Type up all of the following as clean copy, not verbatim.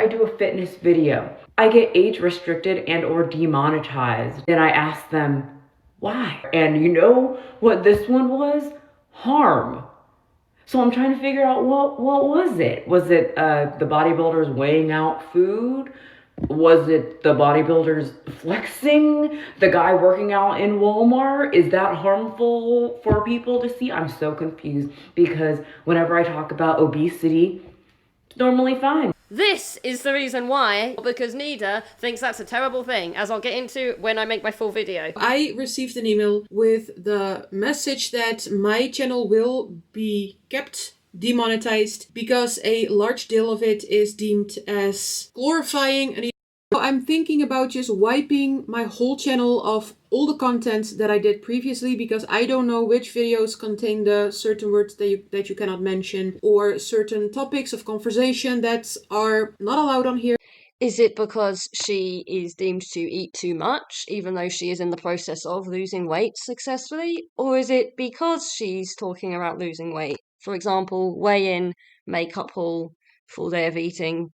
I do a fitness video, I get age restricted and or demonetized. Then I ask them, why? And you know what this one was? Harm. So I'm trying to figure out what was it? Was it the bodybuilders weighing out food? Was it the bodybuilders flexing? The guy working out in Walmart? Is that harmful for people to see? I'm so confused because whenever I talk about obesity, it's normally fine. This is the reason why, because NEDA thinks that's a terrible thing, as I'll get into when I make my full video. I received an email with the message that my channel will be kept demonetized because a large deal of it is deemed as glorifying. And I'm thinking about just wiping my whole channel of all the content that I did previously, because I don't know which videos contain the certain words that you cannot mention, or certain topics of conversation that are not allowed on here. Is it because she is deemed to eat too much, even though she is in the process of losing weight successfully? Or is it because she's talking about losing weight? For example, weigh-in, makeup haul, full day of eating.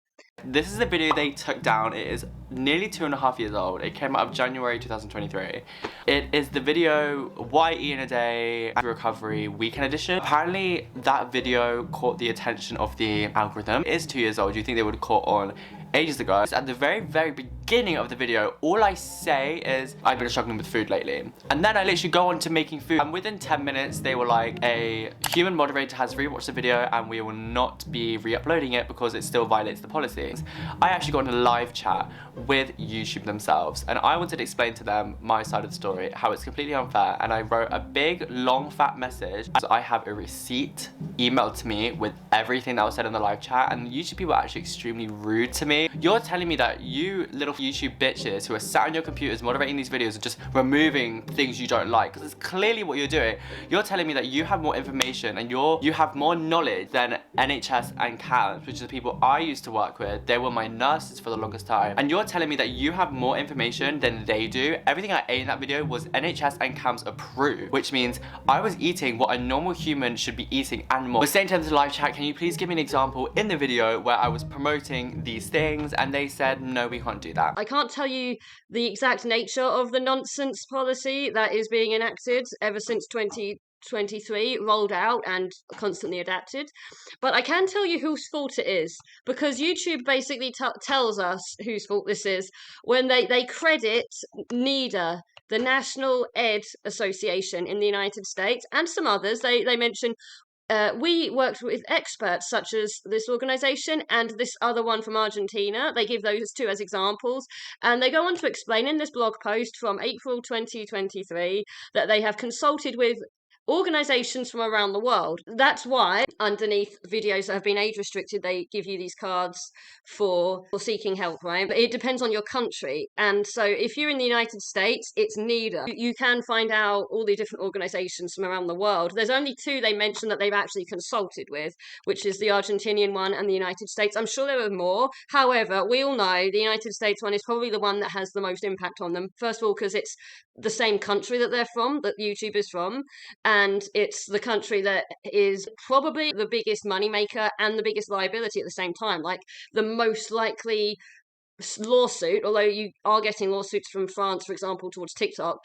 This is a video they took down. It is nearly 2.5 years old. It came out of January 2023. It is the video Why Eat in a Day Recovery Weekend Edition. Apparently that video caught the attention of the algorithm. It is 2 years old. Do you think they would have caught on ages ago? At the very beginning of the video, all I say is I've been struggling with food lately, and then I literally go on to making food, and within 10 minutes they were like, a human moderator has rewatched the video and we will not be re-uploading it because it still violates the policies. I actually got in a live chat with YouTube themselves, and I wanted to explain to them my side of the story, how it's completely unfair, and I wrote a big long fat message. So I have a receipt emailed to me with everything that was said in the live chat, and YouTube people are actually extremely rude to me. You're telling me that you little YouTube bitches who are sat on your computers moderating these videos and just removing things you don't like, because it's clearly what you're doing. You're telling me that you have more information and you have more knowledge than NHS and CAMS, which are the people I used to work with. They were my nurses for the longest time. And you're telling me that you have more information than they do. Everything I ate in that video was NHS and CAMS approved, which means I was eating what a normal human should be eating and more. We're saying to them in the live chat, can you please give me an example in the video where I was promoting these things? And they said, no, we can't do that. I can't tell you the exact nature of the nonsense policy that is being enacted ever since 2023, rolled out and constantly adapted, but I can tell you whose fault it is, because YouTube basically tells us whose fault this is when they credit NEDA, the National Ed Association in the United States, and some others. They mention we worked with experts such as this organization and this other one from Argentina. They give those two as examples, and they go on to explain in this blog post from April 2023 that they have consulted with organizations from around the world. That's why underneath videos that have been age restricted, they give you these cards for seeking help, right? But it depends on your country. And so if you're in the United States, it's NEDA. You can find out all the different organizations from around the world. There's only two they mentioned that they've actually consulted with, which is the Argentinian one and the United States. I'm sure there are more. However, we all know the United States one is probably the one that has the most impact on them. First of all, because it's the same country that they're from, that YouTube is from, and it's the country that is probably the biggest moneymaker and the biggest liability at the same time. Like, the most likely lawsuit, although you are getting lawsuits from France, for example, towards TikTok,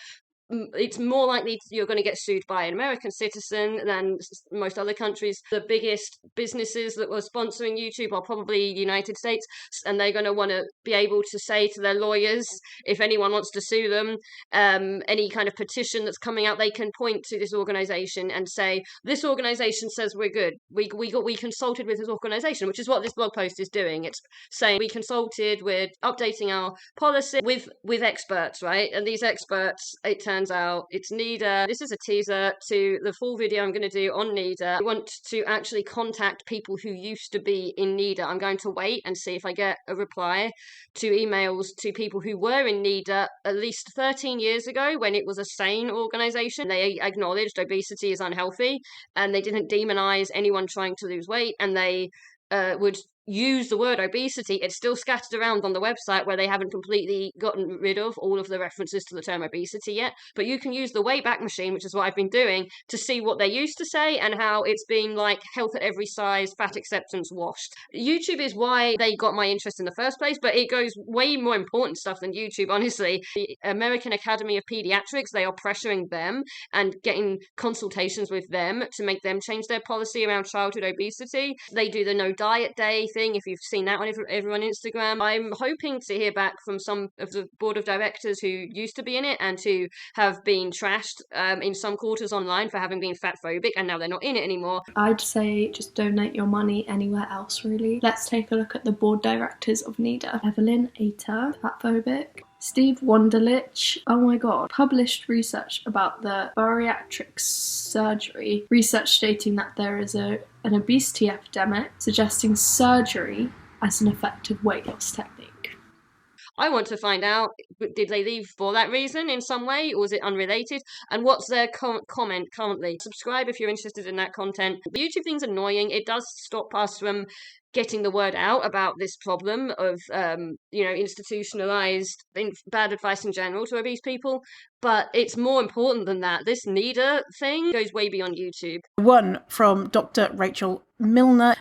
it's more likely you're going to get sued by an American citizen than most other countries. The biggest businesses that were sponsoring YouTube are probably United States, and they're going to want to be able to say to their lawyers, if anyone wants to sue them, any kind of petition that's coming out, they can point to this organization and say, this organization says we're good. We consulted with this organization, which is what this blog post is doing. It's saying we consulted, we're updating our policy with experts, right? And these experts, it turns out it's NEDA. This is a teaser to the full video I'm going to do on NEDA. I want to actually contact people who used to be in NEDA. I'm going to wait and see if I get a reply to emails to people who were in NEDA at least 13 years ago when it was a sane organization. They acknowledged obesity is unhealthy and they didn't demonize anyone trying to lose weight, and they would use the word obesity, it's still scattered around on the website where they haven't completely gotten rid of all of the references to the term obesity yet. But you can use the Wayback Machine, which is what I've been doing, to see what they used to say and how it's been like health at every size, fat acceptance washed. YouTube is why they got my interest in the first place, but it goes way more important stuff than YouTube, honestly. The American Academy of Pediatrics, they are pressuring them and getting consultations with them to make them change their policy around childhood obesity. They do the No Diet Day thing, if you've seen that on everyone Instagram. I'm hoping to hear back from some of the board of directors who used to be in it and who have been trashed in some quarters online for having been fat phobic, and now they're not in it anymore. I'd say just donate your money anywhere else, really. Let's take a look at the board directors of NEDA. Evelyn Ater, fat phobic. Steve Wunderlich, oh my god, published research about the bariatric surgery, research stating that there is an obesity epidemic, suggesting surgery as an effective weight loss technique. I want to find out, did they leave for that reason in some way, or was it unrelated? And what's their comment currently? Subscribe if you're interested in that content. The YouTube thing's annoying. It does stop us from getting the word out about this problem of, institutionalized bad advice in general to obese people. But it's more important than that. This NEDA thing goes way beyond YouTube. One from Dr. Rachel Milner,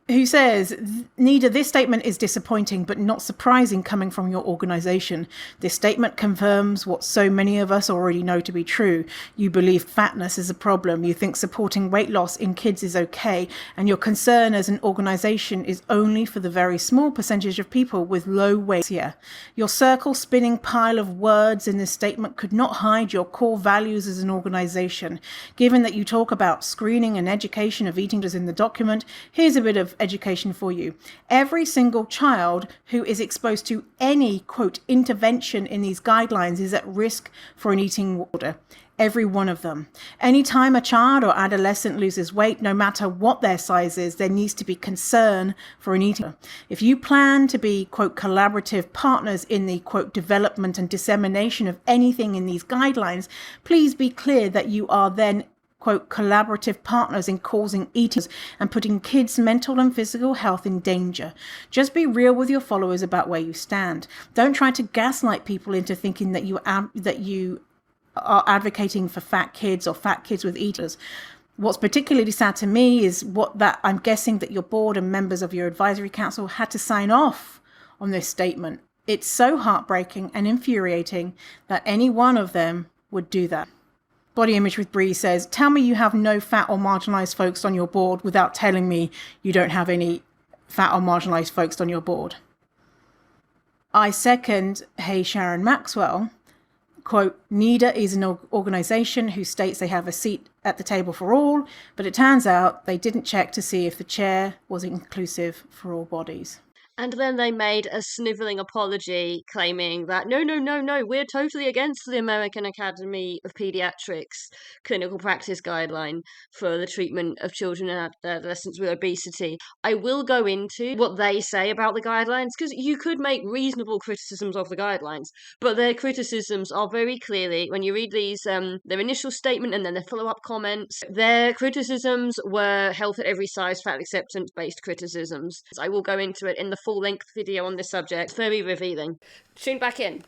who says, NEDA, this statement is disappointing but not surprising coming from your organisation. This statement confirms what so many of us already know to be true. You believe fatness is a problem. You think supporting weight loss in kids is okay. And your concern as an organisation is only for the very small percentage of people with low weight. Here, your circle-spinning pile of words in this statement could not hide your core values as an organisation. Given that you talk about screening and education of eating disorders in the document, here's a bit of education for you. Every single child who is exposed to any, quote, intervention in these guidelines is at risk for an eating disorder. Every one of them. Anytime a child or adolescent loses weight, no matter what their size is, there needs to be concern for an eating disorder. If you plan to be, quote, collaborative partners in the, quote, development and dissemination of anything in these guidelines, please be clear that you are then, quote, collaborative partners in causing eating and putting kids' mental and physical health in danger. Just be real with your followers about where you stand. Don't try to gaslight people into thinking that you are advocating for fat kids or fat kids with eaters. What's particularly sad to me is I'm guessing that your board and members of your advisory council had to sign off on this statement. It's so heartbreaking and infuriating that any one of them would do that. Body Image with Bree says, tell me you have no fat or marginalised folks on your board without telling me you don't have any fat or marginalised folks on your board. I second Hey Sharon Maxwell. Quote, NEDA is an organisation who states they have a seat at the table for all, but it turns out they didn't check to see if the chair was inclusive for all bodies. And then they made a snivelling apology claiming that, no, we're totally against the American Academy of Pediatrics clinical practice guideline for the treatment of children and adolescents with obesity. I will go into what they say about the guidelines, because you could make reasonable criticisms of the guidelines, but their criticisms are very clearly, when you read these, their initial statement and then their follow-up comments, their criticisms were health at every size, fat acceptance-based criticisms. I will go into it in the full-length video on this subject. It's very revealing. Tune back in.